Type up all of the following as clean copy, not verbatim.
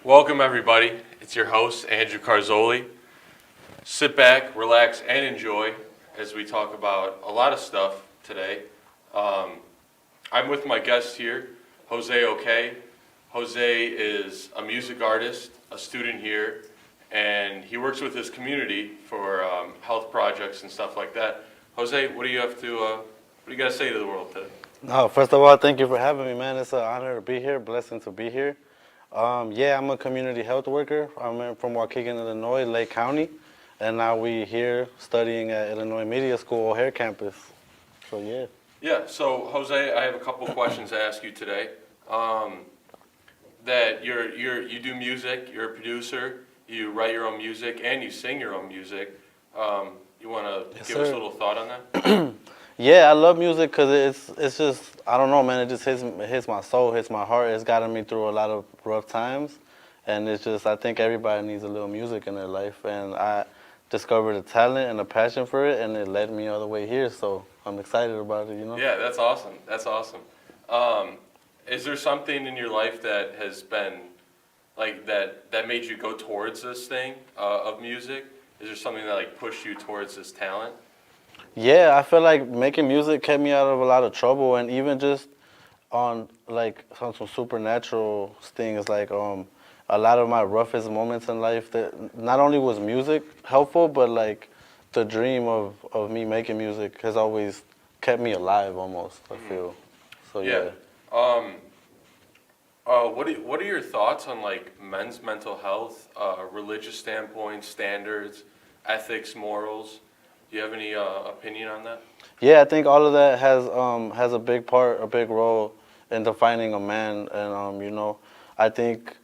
Welcome, everybody. It's your host, Andrew Carzoli. Sit back, relax, and enjoy as we talk about a lot of stuff today. I'm with my guest here, Jose OK. Jose is a music artist, a student here, and he works with his community for health projects and stuff like that. Jose, what do you got to say to the world today? No, first of all, thank you for having me, man. It's an honor to be here, blessing to be here. I'm a community health worker. I'm from Waukegan, Illinois, Lake County, and now we here studying at Illinois Media School, O'Hare campus. So yeah. Yeah, so Jose, I have a couple questions to ask you today. That you do music, you're a producer, you write your own music, and you sing your own music. You want to give us a little thought on that? Yeah, I love music because it's just, I don't know, man, it just hits my soul, hits my heart. It's gotten me through a lot of rough times, and it's just, I think everybody needs a little music in their life, and I discovered a talent and a passion for it, and it led me all the way here, so I'm excited about it, you know? Yeah, that's awesome. That's awesome. Is there something in your life that has been, like, that made you go towards this thing of music? Is there something that, like, pushed you towards this talent? Yeah, I feel like making music kept me out of a lot of trouble, and even just on like some supernatural things, like a lot of my roughest moments in life. That not only was music helpful, but like the dream of me making music has always kept me alive, almost. I feel. So yeah. What are your thoughts on like men's mental health, religious standpoints, standards, ethics, morals? Do you have any opinion on that? Yeah, I think all of that has a big part, a big role in defining a man, and I think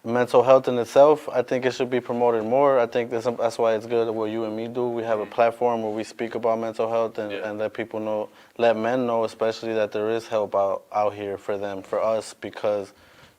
mental health in itself, I think it should be promoted more. I think that's why it's good what you and me do. We have a platform where we speak about mental health and let people know, let men know especially that there is help out here for them, for us, because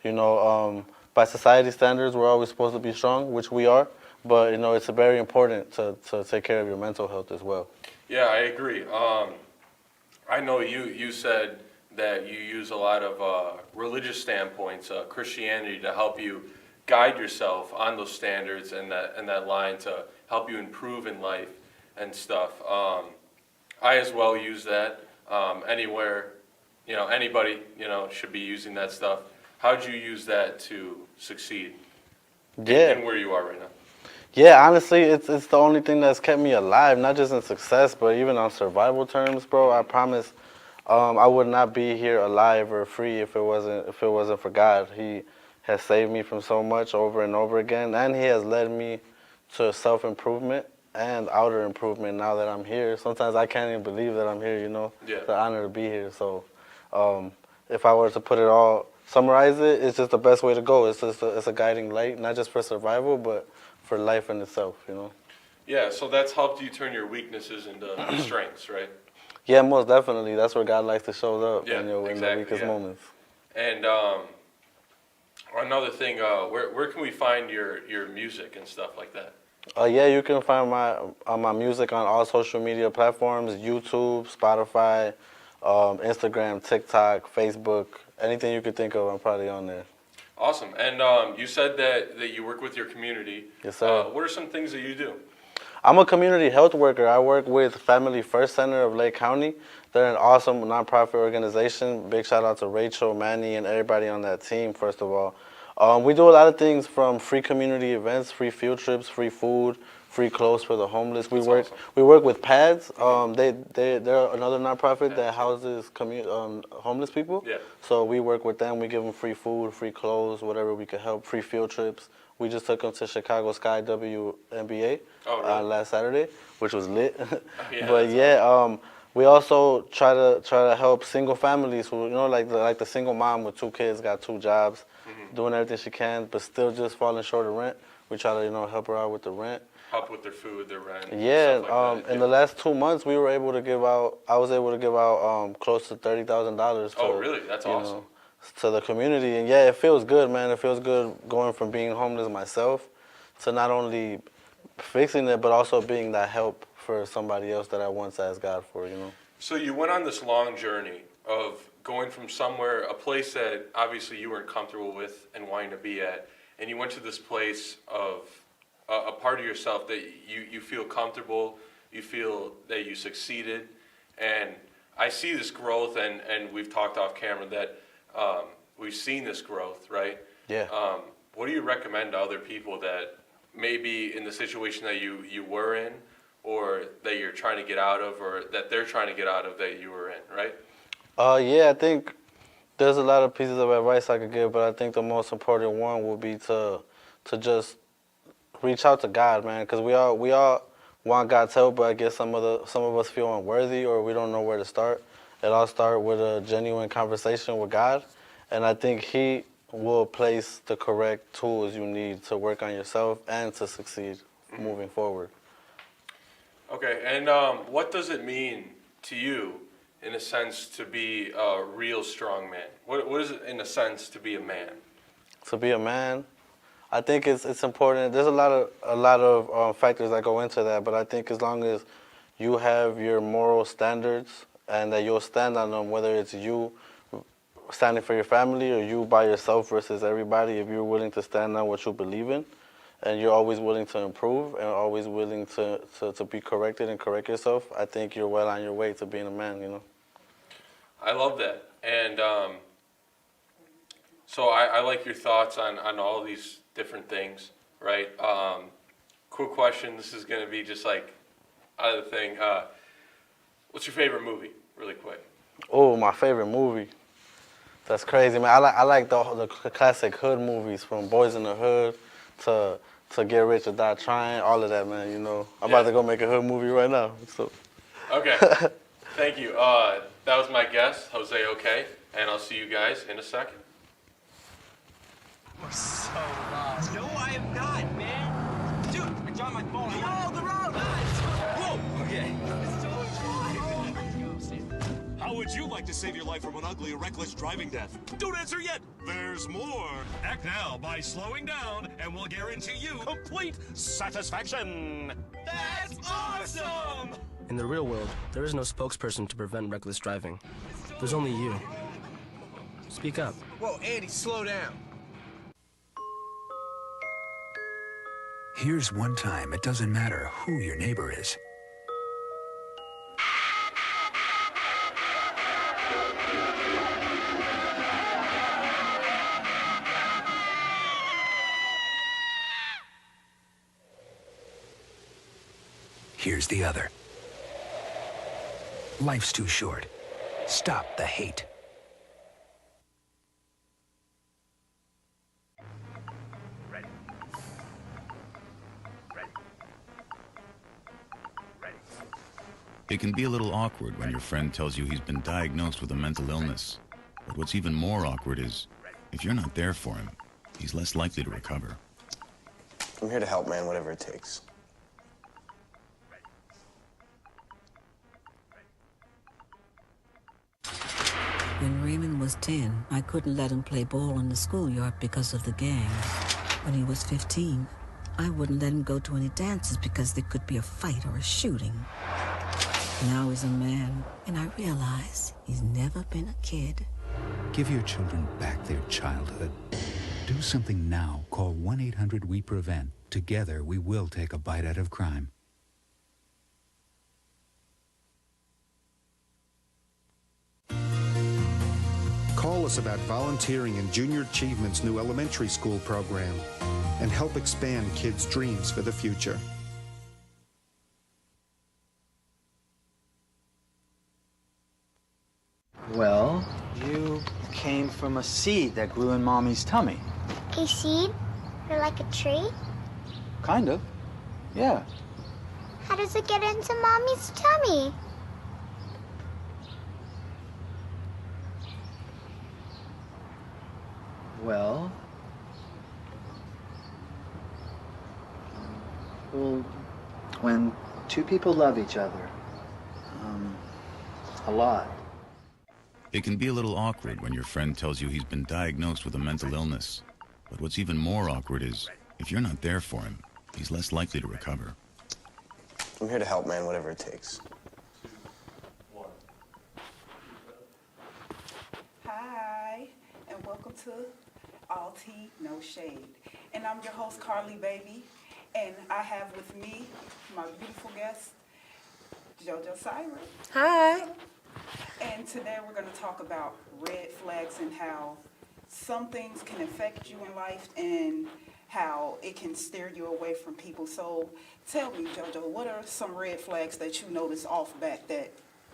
by society standards we're always supposed to be strong, which we are. But it's very important to take care of your mental health as well. Yeah, I agree. I know you said that you use a lot of religious standpoints, Christianity, to help you guide yourself on those standards and that line to help you improve in life and stuff. I as well use that. Anywhere, anybody, should be using that stuff. How'd you use that to succeed in where you are right now? Yeah, honestly, it's the only thing that's kept me alive, not just in success, but even on survival terms, bro. I promise, I would not be here alive or free if it wasn't for God. He has saved me from so much over and over again, and He has led me to self-improvement and outer improvement now that I'm here. Sometimes I can't even believe that I'm here, Yeah. It's an honor to be here. So if I were to put it all, summarize it, it's just the best way to go. It's a guiding light, not just for survival, but for life in itself, Yeah, so that's helped you turn your weaknesses into strengths, right? Yeah, most definitely. That's where God likes to show up in the weakest moments. And another thing, where can we find your music and stuff like that? Yeah, you can find my music on all social media platforms: YouTube, Spotify, Instagram, TikTok, Facebook. Anything you could think of, I'm probably on there. Awesome. And you said that you work with your community. Yes, sir. What are some things that you do? I'm a community health worker. I work with Family First Center of Lake County. They're an awesome nonprofit organization. Big shout out to Rachel, Manny, and everybody on that team, first of all. We do a lot of things from free community events, free field trips, free food, free clothes for the homeless. We work with PADS. They're another nonprofit that houses homeless people. Yeah. So we work with them. We give them free food, free clothes, whatever we could help. Free field trips. We just took them to Chicago Sky WNBA last Saturday, which was lit. We also try to help single families who like the single mom with 2 kids, got 2 jobs, doing everything she can, but still just falling short of rent. We try to help her out with the rent. Help with their food, their rent. Yeah, stuff like in the last 2 months, I was able to give out close to $30,000. Oh, really? That's awesome. To the community, and yeah, it feels good, man. It feels good going from being homeless myself to not only fixing it, but also being that help for somebody else that I once asked God for, So you went on this long journey of going from somewhere, a place that obviously you weren't comfortable with and wanting to be at, and you went to this place of a part of yourself that you feel comfortable, you feel that you succeeded, and I see this growth, and we've talked off camera that we've seen this growth, right? Yeah. What do you recommend to other people that may be in the situation that you were in, or that you're trying to get out of, or that they're trying to get out of that you were in, right? Yeah, I think there's a lot of pieces of advice I could give, but I think the most important one would be to just reach out to God, man, because we all want God's help, but I guess some of us feel unworthy or we don't know where to start. It all starts with a genuine conversation with God, and I think He will place the correct tools you need to work on yourself and to succeed moving forward. Okay, and what does it mean to you, in a sense, to be a real strong man? What is it, in a sense, to be a man? To be a man, I think it's important. There's a lot of factors that go into that, but I think as long as you have your moral standards and that you'll stand on them, whether it's you standing for your family or you by yourself versus everybody, if you're willing to stand on what you believe in, and you're always willing to improve and always willing to be corrected and correct yourself, I think you're well on your way to being a man, you know? I love that. And so I like your thoughts on all these different things, right? Quick question, this is going to be just like other thing. What's your favorite movie, really quick? Oh, my favorite movie. That's crazy, man. I like the classic hood movies, from Boys in the Hood to Get Rich or Die Trying, all of that, man, you know. I'm about to go make a hood movie right now. So. Okay, thank you. That was my guest, Jose Okay, and I'll see you guys in a second. You're so lost. No, I am not, man. Dude, I dropped my phone. Oh, the road! Whoa! Okay. How would you like to save your life from an ugly or reckless driving death? Don't answer yet. There's more. Act now by slowing down, and we'll guarantee you complete satisfaction. That's awesome! In the real world, there is no spokesperson to prevent reckless driving. There's only you. Speak up. Whoa, Andy, slow down. Here's one time it doesn't matter who your neighbor is. Here's the other. Life's too short. Stop the hate. It can be a little awkward when your friend tells you he's been diagnosed with a mental illness. But what's even more awkward is, if you're not there for him, he's less likely to recover. I'm here to help, man, whatever it takes. When Raymond was 10, I couldn't let him play ball in the schoolyard because of the gangs. When he was 15, I wouldn't let him go to any dances because there could be a fight or a shooting. Now he's a man, and I realize he's never been a kid. Give your children back their childhood. Do something now. Call 1-800-WE-PREVENT. Together, we will take a bite out of crime. Call us about volunteering in Junior Achievement's new elementary school program and help expand kids' dreams for the future. Well, you came from a seed that grew in Mommy's tummy. A seed? Or like a tree? Kind of. Yeah. How does it get into Mommy's tummy? Well, when two people love each other, a lot. It can be a little awkward when your friend tells you he's been diagnosed with a mental illness. But what's even more awkward is, if you're not there for him, he's less likely to recover. I'm here to help, man, whatever it takes. Hi, and welcome to All tea, no shade. And I'm your host, Carly Baby. And I have with me my beautiful guest, JoJo Cyrus. Hi. And today we're going to talk about red flags and how some things can affect you in life and how it can steer you away from people. So tell me, JoJo, what are some red flags that you notice off bat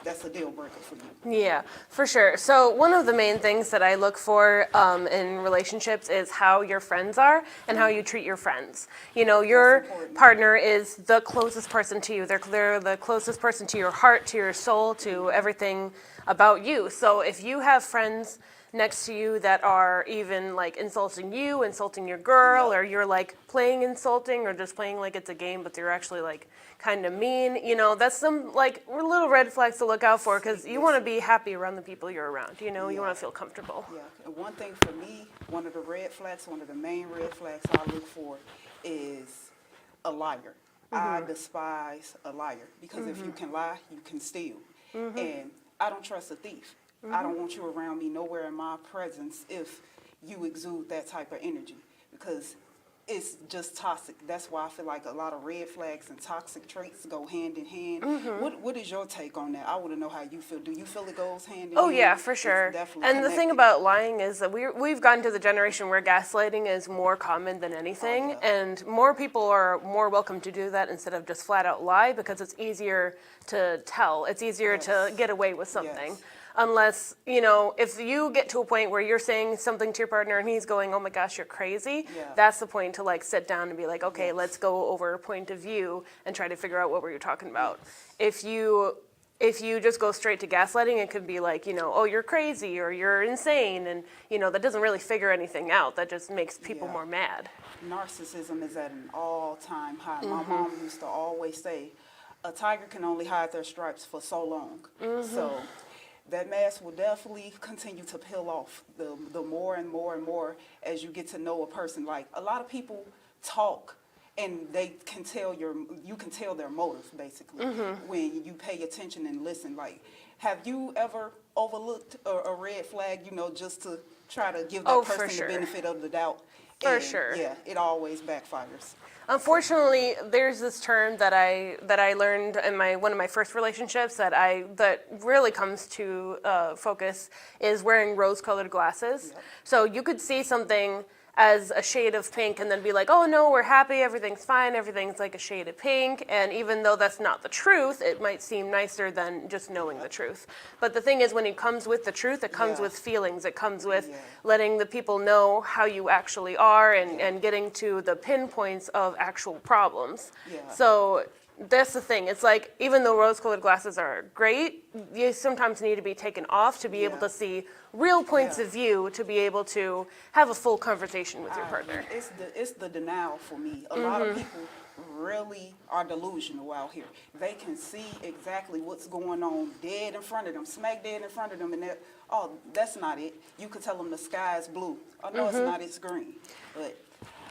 that's a deal breaker for you? Yeah, for sure. So one of the main things that I look for in relationships is how your friends are and how you treat your friends. You know, your partner is the closest person to you. They're the closest person to your heart, to your soul, to everything about you. So if you have friends next to you that are even like insulting you, insulting your girl, or you're like playing insulting or just playing like it's a game, but they're actually like kind of mean, you know, that's some like little red flags to look out for, because you want to be happy around the people you're around, you know, you want to feel comfortable. Yeah, and one thing for me, one of the red flags, one of the main red flags I look for is a liar. I despise a liar, because if you can lie, you can steal. And I don't trust a thief. I don't want you around me nowhere in my presence if you exude that type of energy, because it's just toxic. That's why I feel like a lot of red flags and toxic traits go hand in hand. What is your take on that? I want to know how you feel. Do you feel it goes hand in hand? Oh yeah, for sure. And the thing about lying is that we've gotten to the generation where gaslighting is more common than anything, and more people are more welcome to do that instead of just flat out lie, because it's easier to tell. It's easier to get away with something. Unless, you know, if you get to a point where you're saying something to your partner and he's going, oh my gosh, you're crazy, that's the point to like sit down and be like, okay, let's go over a point of view and try to figure out what were you talking about. If you just go straight to gaslighting, it could be like, you know, oh, you're crazy or you're insane, and, you know, that doesn't really figure anything out. That just makes people more mad. Narcissism is at an all-time high. My mom used to always say, a tiger can only hide their stripes for so long. So that mask will definitely continue to peel off the more and more and more as you get to know a person. Like, a lot of people talk and they can tell you can tell their motive, basically, when you pay attention and listen. Like, have you ever overlooked a red flag, you know, just to try to give that person the benefit of the doubt? For sure. Yeah, it always backfires. Unfortunately, there's this term that I learned in one of my first relationships that really comes to focus is wearing rose-colored glasses. So you could see something as a shade of pink and then be like, oh no, we're happy, everything's fine, everything's like a shade of pink. And even though that's not the truth, it might seem nicer than just knowing the truth. But the thing is, when it comes with the truth, it comes with feelings. It comes with letting the people know how you actually are and getting to the pinpoints of actual problems. So that's the thing. It's like, even though rose-colored glasses are great, you sometimes need to be taken off to be able to see real points of view, to be able to have a full conversation with your partner. It's the denial for me. A lot of people really are delusional out here. They can see exactly what's going on dead in front of them, smack dead in front of them, and they're, oh, that's not it. You could tell them the sky is blue. Oh, no, it's not, it's green. But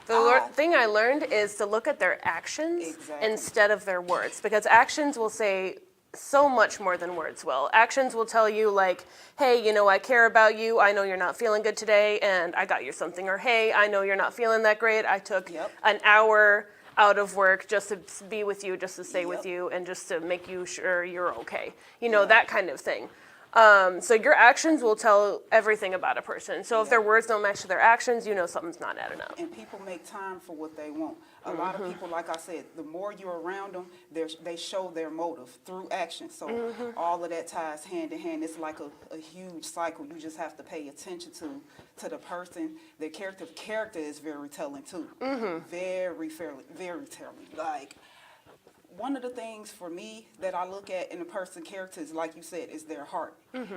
the thing I learned is to look at their actions instead of their words, because actions will say so much more than words will. Actions will tell you like, hey, you know, I care about you. I know you're not feeling good today, and I got you something. Or, hey, I know you're not feeling that great. I took an hour out of work just to be with you, just to stay with you, and just to make you sure you're okay. You know, that kind of thing. So your actions will tell everything about a person. So if their words don't match their actions, you know something's not adding up. And people make time for what they want. A lot of people, like I said, the more you're around them, they show their motive through action. So all of that ties hand in hand. It's like a huge cycle. You just have to pay attention to the person. Their character is very telling too. Very telling. Like, one of the things for me that I look at in a person's character is, like you said, is their heart.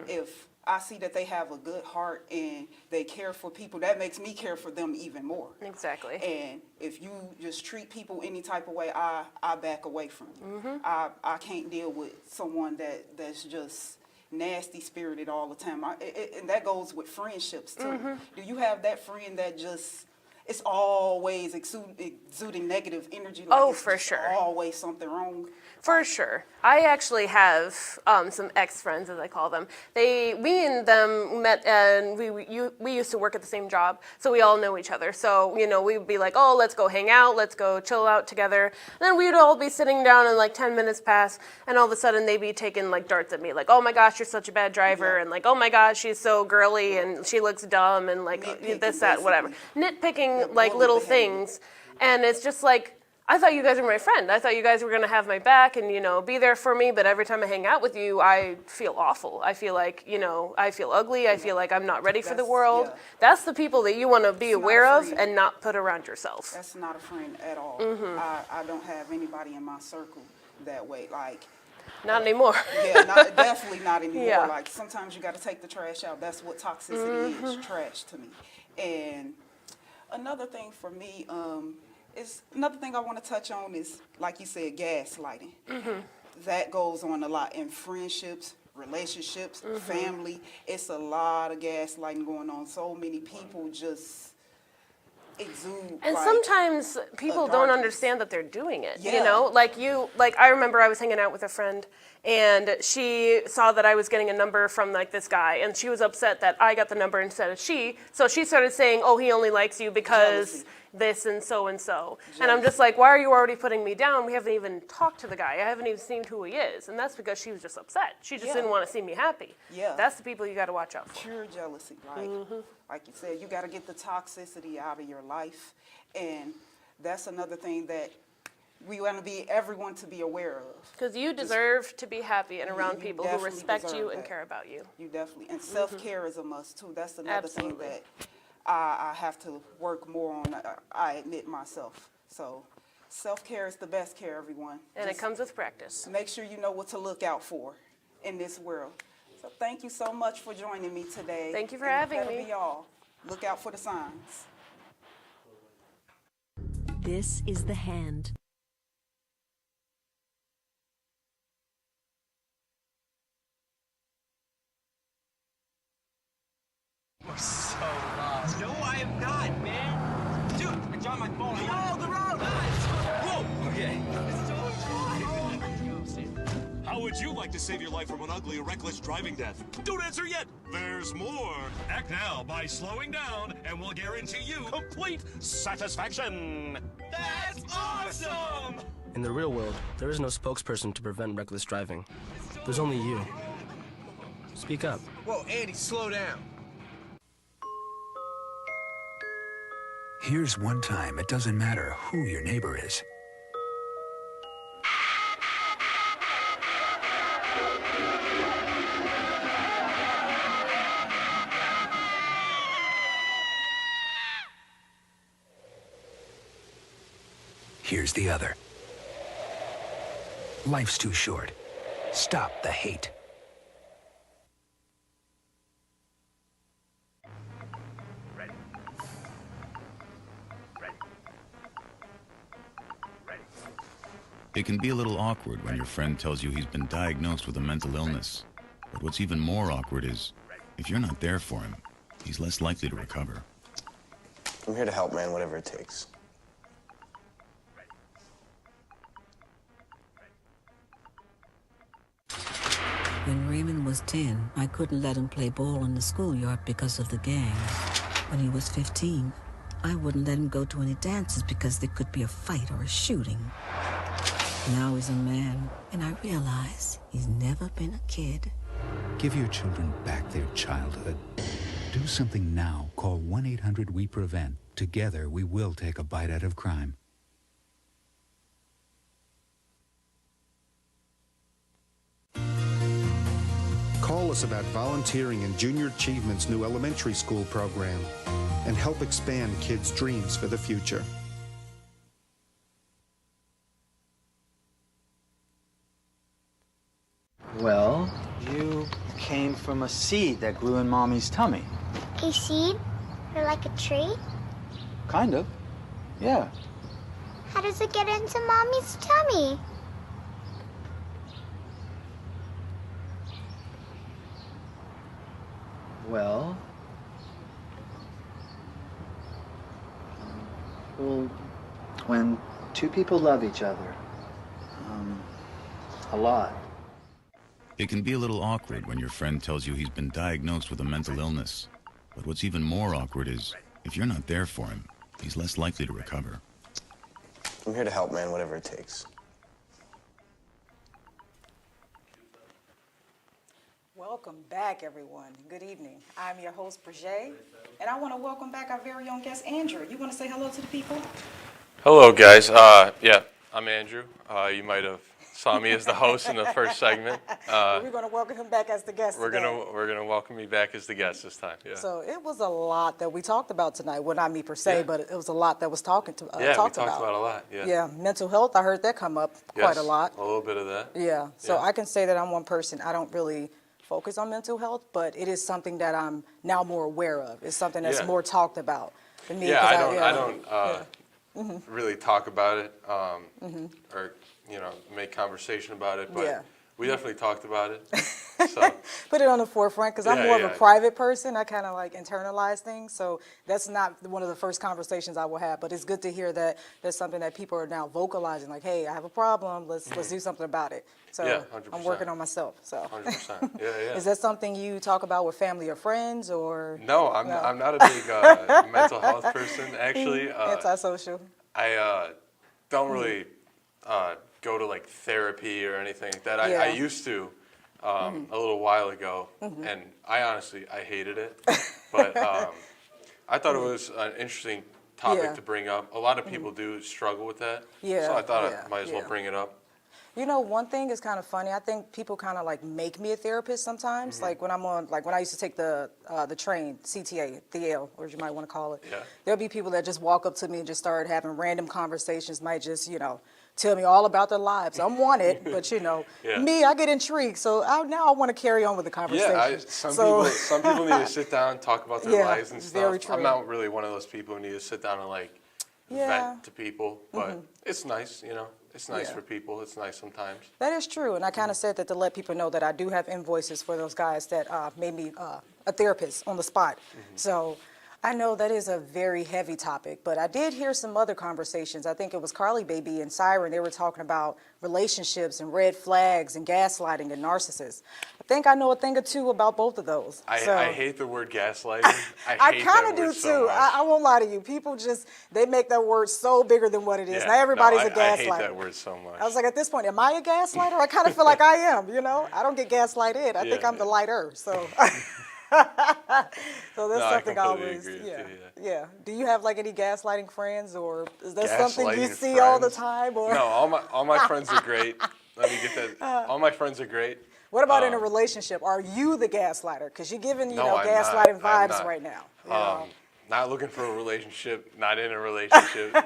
If I see that they have a good heart and they care for people, that makes me care for them even more. Exactly. And if you just treat people any type of way, I back away from you. I can't deal with someone that's just nasty spirited all the time. And that goes with friendships too. Do you have that friend that just it's always exuding negative energy. Like Oh, it's for just sure. always something wrong. For sure. I actually have some ex-friends, as I call them. We and them met, and we used to work at the same job, so we all know each other. So, you know, we'd be like, oh, let's go hang out, let's go chill out together. And then we'd all be sitting down, and like 10 minutes pass, and all of a sudden they'd be taking like darts at me, like, oh my gosh, you're such a bad driver, and like, oh my gosh, she's so girly, and she looks dumb, and like this, that, whatever. Nitpicking like little things, and it's just like, I thought you guys were my friend. I thought you guys were going to have my back and, you know, be there for me. But every time I hang out with you, I feel awful. I feel like, you know, I feel ugly. I feel like I'm not ready for the world. Yeah. That's the people that you want to be It's not aware a of friend. and not put around yourself. That's not a friend at all. I don't have anybody in my circle that way. Like, Not anymore. yeah, definitely not anymore. Yeah. Like, sometimes you got to take the trash out. That's what toxicity is, trash to me. And another thing for me, another thing I want to touch on is, like you said, gaslighting. That goes on a lot in friendships, relationships, family. It's a lot of gaslighting going on. So many people just exude. And like, sometimes people don't darkness. understand that they're doing it. You Yeah. know, like I remember I was hanging out with a friend, and she saw that I was getting a number from like this guy, and she was upset that I got the number instead of she. So she started saying, "Oh, he only likes you because Jealousy. this and so and so." And I'm just like, "Why are you already putting me down? We haven't even talked to the guy. I haven't even seen who he is." And that's because she was just upset. She just Yeah. didn't want to see me happy. Yeah. That's the people you got to watch out for. Pure jealousy. Like you said, you got to get the toxicity out of your life. And that's another thing that we want to be everyone to be aware of. Because you deserve to be happy and around You people who definitely respect deserve you and that. care about you. You definitely. And self-care is a must, too. That's another Absolutely. thing that I have to work more on. I admit myself. So self-care is the best care, everyone. And it Just comes with practice. make sure you know what to look out for in this world. So thank you so much for joining me today. Thank you for And having that'll me. be all. Look out for the signs. This is The Hand. We're so lost. No, I am not, man. Dude, I dropped my phone. Yo, the road! Whoa! Okay. How would you like to save your life from an ugly, reckless driving death? Don't answer yet. There's more. Act now by slowing down, and we'll guarantee you complete satisfaction. That's awesome! In the real world, there is no spokesperson to prevent reckless driving. There's only you. Speak up. Whoa, Andy, slow down. Here's one time it doesn't matter who your neighbor is. Here's the other. Life's too short. Stop the hate. It can be a little awkward when your friend tells you he's been diagnosed with a mental illness. But what's even more awkward is, if you're not there for him, he's less likely to recover. I'm here to help, man, whatever it takes. When Raymond was 10, I couldn't let him play ball in the schoolyard because of the gangs. When he was 15, I wouldn't let him go to any dances because there could be a fight or a shooting. Now he's a man, and I realize he's never been a kid. Give your children back their childhood. Do something now. Call 1-800-WE-PREVENT. Together, we will take a bite out of crime. Call us about volunteering in Junior Achievement's new elementary school program and help expand kids' dreams for the future. Well, you came from a seed that grew in Mommy's tummy. A seed? Or like a tree? Kind of. Yeah. How does it get into Mommy's tummy? Well, Well, when two people love each other, a lot. It can be a little awkward when your friend tells you he's been diagnosed with a mental illness. But what's even more awkward is, if you're not there for him, he's less likely to recover. I'm here to help, man, whatever it takes. Welcome back, everyone. Good evening. I'm your host, Brigitte, and I want to welcome back our very own guest, Andrew. You want to say hello to the people? Hello, guys. Yeah, I'm Andrew. You might have saw me as the host in the first segment. We're going to welcome him back as the guest We're today. gonna welcome me back as the guest this time. Yeah. So it was a lot that we talked about tonight. Well, not me per se, Yeah. but it was a lot that was talked We about. talked about a lot. Yeah. Yeah, mental health. I heard that come up quite a Yes, lot. A little bit of that. Yeah. So Yeah. I can say that I'm one person. I don't really focus on mental health, but it is something that I'm now more aware of. It's something that's Yeah. more talked about than me. Yeah, 'cause I don't Mm-hmm. really talk about it or make conversation about it, but Yeah. we definitely talked about it. So Put it on the forefront because I'm Yeah, more of yeah. a private person. I kind of like internalize things, so that's not one of the first conversations I will have. But it's good to hear that there's something that people are now vocalizing, like, "Hey, I have a problem. Let's do something about it." So Yeah, I'm 100%. working on myself. So 100%. Yeah, yeah. is that something you talk about with family or friends, or No, I'm not a big mental health person actually. Antisocial. I don't really go to like therapy or anything like that. Yeah. I used to a little while ago, and I honestly hated it. But I thought it was an interesting topic Yeah. to bring up. A lot of people do struggle with that, Yeah, so I thought yeah, I might as well yeah. bring it up. You know, one thing is kind of funny. I think people kind of like make me a therapist sometimes. Mm-hmm. Like when I'm on, like when I used to take the train, CTA, the L, or you might want to call it. Yeah. There'll be people that just walk up to me and just start having random conversations. Might just, tell me all about their lives. I'm wanted, but Yeah. me, I get intrigued. So now I want to carry on with the conversation. Yeah, some people need to sit down, talk about their Yeah, lives and stuff. very true. I'm not really one of those people who need to sit down and like Yeah. vent to people, but it's nice, It's nice Yeah. for people. It's nice sometimes. That is true, and I kind of said that to let people know that I do have invoices for those guys that made me a therapist on the spot. So I know that is a very heavy topic, but I did hear some other conversations. I think it was Carly Baby and Siren. They were talking about relationships and red flags and gaslighting and narcissists. I think I know a thing or two about both of those. I hate the word gaslighting. I hate kind that of do word too. so much. I won't lie to you. People they make that word so bigger than what it is. Yeah, Now everybody's no, a gaslighter. I hate that word so much. I was like, at this point, am I a gaslighter? I kind of feel like I am, I don't get gaslighted. I think Yeah, I'm the lighter, so. So that's something I completely always, agree with yeah, you, yeah. Do you have like any gaslighting friends, or is that Gaslighting something you see all the friends? time? Or No, all my friends are great. Let me get that. All my friends are great. what about in a relationship? Are you the gaslighter? Because you're giving, No, I'm not. gaslighting I'm vibes not. right now. Not looking for a relationship. Not in a relationship.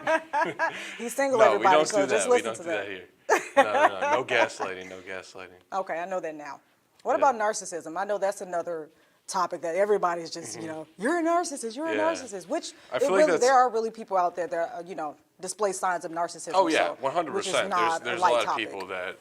He's single, No, we everybody, don't so do just that. We listen don't to do that. that here. No gaslighting. No gaslighting. Okay, I know that now. What about narcissism? I know that's another topic that everybody's just, you're a narcissist, you're a Yeah. narcissist, which I feel like there are really people out there that, display signs of narcissism. Oh yeah, so- 100%. which is There's not a light lot of topic. people that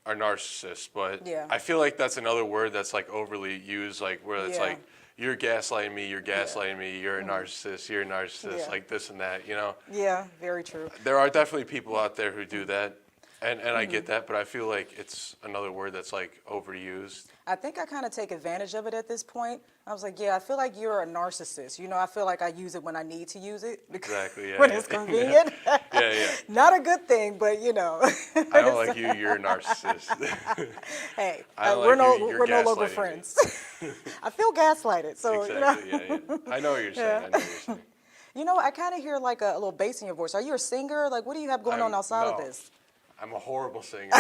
are narcissists, but Yeah. I feel like that's another word that's like overly used, like where it's Yeah. like you're gaslighting me, you're gaslighting me, you're a narcissist, you're a narcissist, Yeah. like this and that. Yeah, very true. There are definitely people out there who do that, and I get that, but I feel like it's another word that's like overused. I think I kind of take advantage of it at this point. I was like, yeah, I feel like you're a narcissist. I feel like I use it when I need to use it. Exactly, yeah. When yeah. it's convenient. Yeah. Not a good thing, but I don't like you, you're a narcissist. Hey, I don't we're like you, you're we're no longer gaslighting me. friends. I feel gaslighted, so Exactly, yeah. I know what you're saying. I know what you're saying. I kind of hear like a little bass in your voice. Are you a singer? Like, what do you have going on outside of no. this? I'm a horrible singer.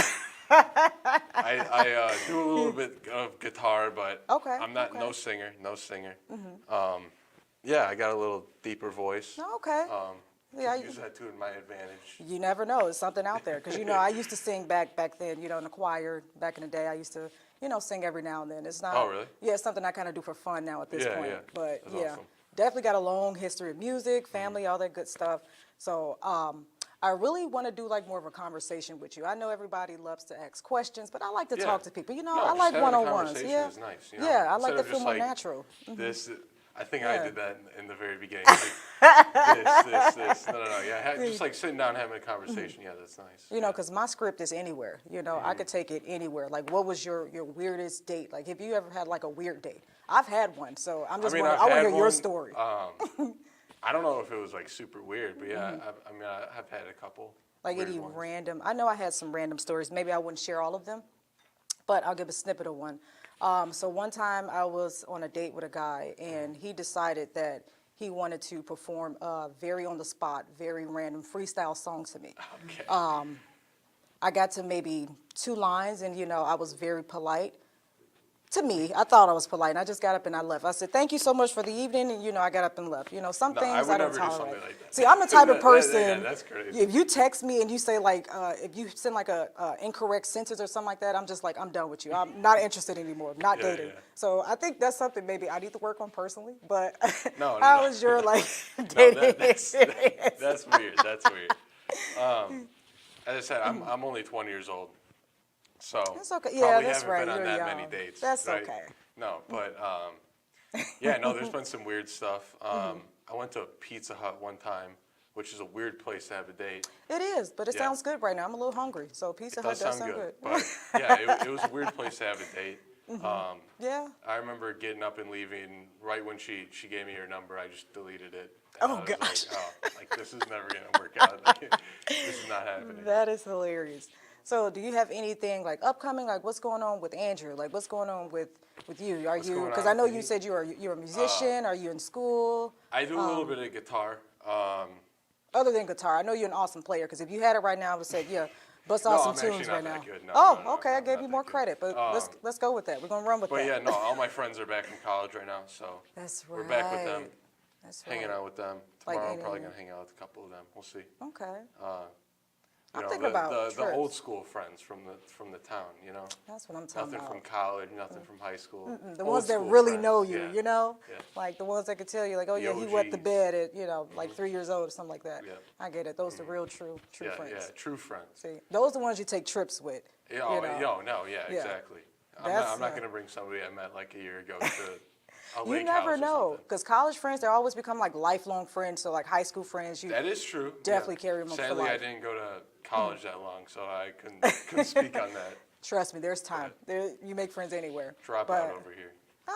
I do a little bit of guitar, but Okay, I'm not no singer. Yeah, I got a little deeper voice. Okay. Yeah, Use that to my advantage. you never know. There's something out there. Because, I used to sing back then, in the choir. Back in the day, I used to, sing every now and then. It's not. Oh, really? Yeah, it's something I kind of do for fun now at this Yeah, point. yeah. But, That's yeah, awesome. definitely got a long history of music, family, all that good stuff. So, I really want to do like more of a conversation with you. I know everybody loves to ask questions, but I like to Yeah. talk to people. No, I just like having a one-on-ones. conversation Yeah, is nice, yeah, I like Instead to of feel just more like natural. This, I think Yeah. I did that in the very beginning. Like, this. No. Yeah, just like sitting down having a conversation. Yeah, that's nice. You know, because my script is anywhere. You know, I could take it anywhere. Like, what was your weirdest date? Like, have you ever had like a weird date? I've had one, so I'm just wondering. I want to hear your story. I don't know if it was like super weird, but yeah, I've had a couple. Like weird any ones. random. I know I had some random stories. Maybe I wouldn't share all of them, but I'll give a snippet of one. So one time I was on a date with a guy, and he decided that he wanted to perform a very on the spot, very random freestyle song to me. Okay. I got to maybe 2 lines, and you know, I was very polite. To me, I thought I was polite, and I just got up and I left. I said, "Thank you so much for the evening," and you know, I got up and left. You know, some No, things I would I don't never do tolerate. something like that. See, I'm the type of person. Yeah, that's crazy. If you text me and you say like, if you send like a incorrect sentence or something like that, I'm just like, I'm done with you. I'm not interested anymore. I'm not dating. Yeah. So I think that's something maybe I need to work on personally. But No, how was your like No, dating that's experience? that's weird. That's weird. As I said, I'm only 20 years old, so That's okay. Yeah, probably that's haven't right. been on You're that young. many dates. That's right? okay. No, but yeah, no. There's been some weird stuff. I went to Pizza Hut one time, which is a weird place to have a date. It is, but it Yeah. sounds good right now. I'm a little hungry, so Pizza It Hut does sound good, but yeah, it was a weird place to have a date. Yeah. I remember getting up and leaving right when she gave me her number. I just deleted it. Oh, I was gosh. Like this is never gonna work out. Like, this is not happening. That is hilarious. So, do you have anything like upcoming? Like, what's going on with Andrew? Like, what's going on with you? Are you? Because I know you said you're a musician. Are you in school? I do a little bit of guitar. Other than guitar, I know you're an awesome player. Because if you had it right now, I would say, yeah, bust No, out some I'm actually tunes not right that now. good. No, Oh, no, okay. I I'm gave not you that more good. credit, but let's go with that. We're gonna run with But that. yeah, no, all my friends are back from college right now, so That's we're back with them, right. That's hanging right. out with them. Like Tomorrow I'm any- probably gonna hang out with a couple of them. We'll see. Okay. You I'm know, thinking about the old trips. school friends from the town. You know, That's what I'm talking nothing about. from college, nothing from high school. The Old ones that school really friends, know you, yeah. you know? Yeah. Like the ones that could tell you, like, oh The yeah, he wet the OGs. bed at, you know, like 3 years old or something like that. Yeah. I get it. Those are real true Yeah, friends. yeah, true friends. See, those are the ones you take trips with. Yeah, you oh, know? no, yeah, Yeah. exactly. That's, I'm not gonna bring somebody I met like a year ago to a You lake never house or know, something. because college friends, they always become like lifelong friends. So like high school friends, you That is true. definitely yeah. carry them for Sadly, I life. didn't go to college that long, so I couldn't speak on that. Trust me, there's time. There, you make friends anywhere. Drop But- out over here.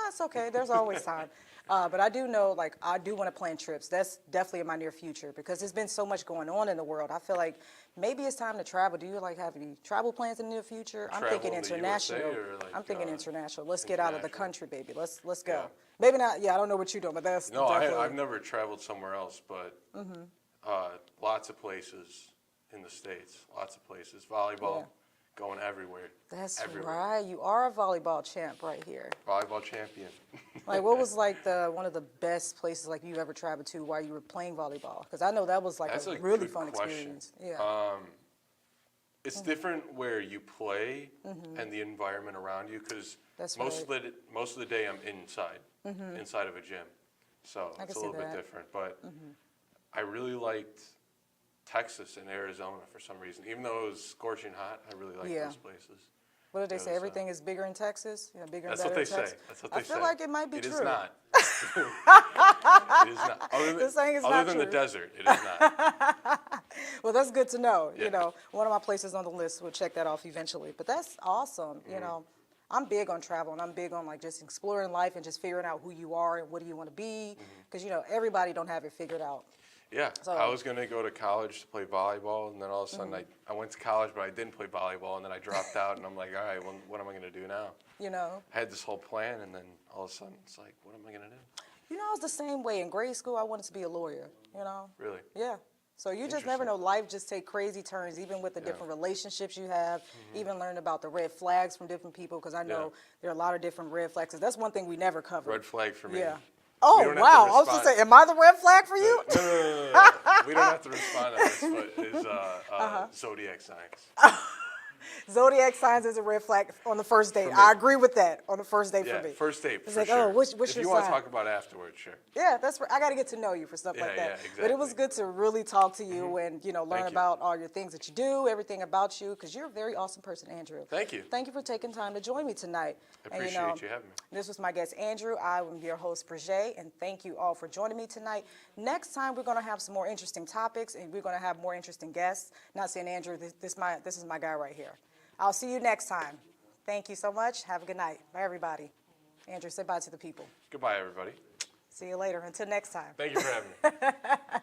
It's okay. There's always time. But I do know, like, I do want to plan trips. That's definitely in my near future because there's been so much going on in the world. I feel like maybe it's time to travel. Do you like have any travel plans in the near future? I'm Travel thinking in the international. USA or, like, I'm thinking international. Let's get out of the international? country, baby. Let's go. Yeah. Maybe not. Yeah, I don't know what you're doing, but that's No, definitely. I've never traveled somewhere else, but lots of places in the States. Lots of places. Volleyball, Yeah. going everywhere. That's everywhere. right. You are a volleyball champ right here. Volleyball champion. Like, what was like one of the best places like you ever traveled to while you were playing volleyball? Because I know that was like That's a a really good fun question. experience. Yeah. It's different where you play and the environment around you because That's most right. of the day I'm inside of a gym, so I it's can a little see bit that. different. But I really liked Texas and Arizona for some reason, even though it was scorching hot. I really liked Yeah. those places. What did they It say? was, Everything is bigger in Texas? You know, bigger That's and what better they in Texas? say. That's what they say. I feel like it might be It true. is not. It is not. They're saying it's other not than the true. desert, it is not. Well, that's good to know. Yeah. You know, one of my places on the list, we'll check that off eventually. But that's awesome. You know, I'm big on travel and I'm big on like just exploring life and just figuring out who you are and what do you want to be. Because, you know, everybody don't have it figured out. Yeah, So- I was going to go to college to play volleyball, and then all of a sudden I went to college, but I didn't play volleyball, and then I dropped out, and I'm like, all right, well, what am I going to do now? You know? I had this whole plan, and then all of a sudden it's like, what am I going to do? You know, I was the same way. In grade school, I wanted to be a lawyer, you know? Really? Yeah. So you just never know. Life just take crazy turns, even with the different relationships you have, even learn about the red flags from different people, because I know there are a lot of different red flags. That's one thing we never covered. Red flag for me. Yeah. We Oh, don't have to wow. I was going to respond- say, am I the red flag for you? No. We don't have to respond to this, but is zodiac signs. Zodiac signs is a red flag on the first date. I agree with that on the first date Yeah, for me. first date, It's for like, sure. oh, what's if your you want sign? to talk about afterwards, sure. Yeah, that's right. I got to get to know you for stuff like that. Yeah, But it was exactly. good to really talk to you and, learn Thank you. about all your things that you do, everything about you, because you're a very awesome person, Andrew. Thank you. Thank you for taking time to join me tonight. I appreciate you having me. This was my guest, Andrew. I am your host, Brigé, and thank you all for joining me tonight. Next time, we're going to have some more interesting topics, and we're going to have more interesting guests. Not saying, Andrew, this is my guy right here. I'll see you next time. Thank you so much. Have a good night. Bye, everybody. Andrew, say bye to the people. Goodbye, everybody. See you later. Until next time. Thank you for having me.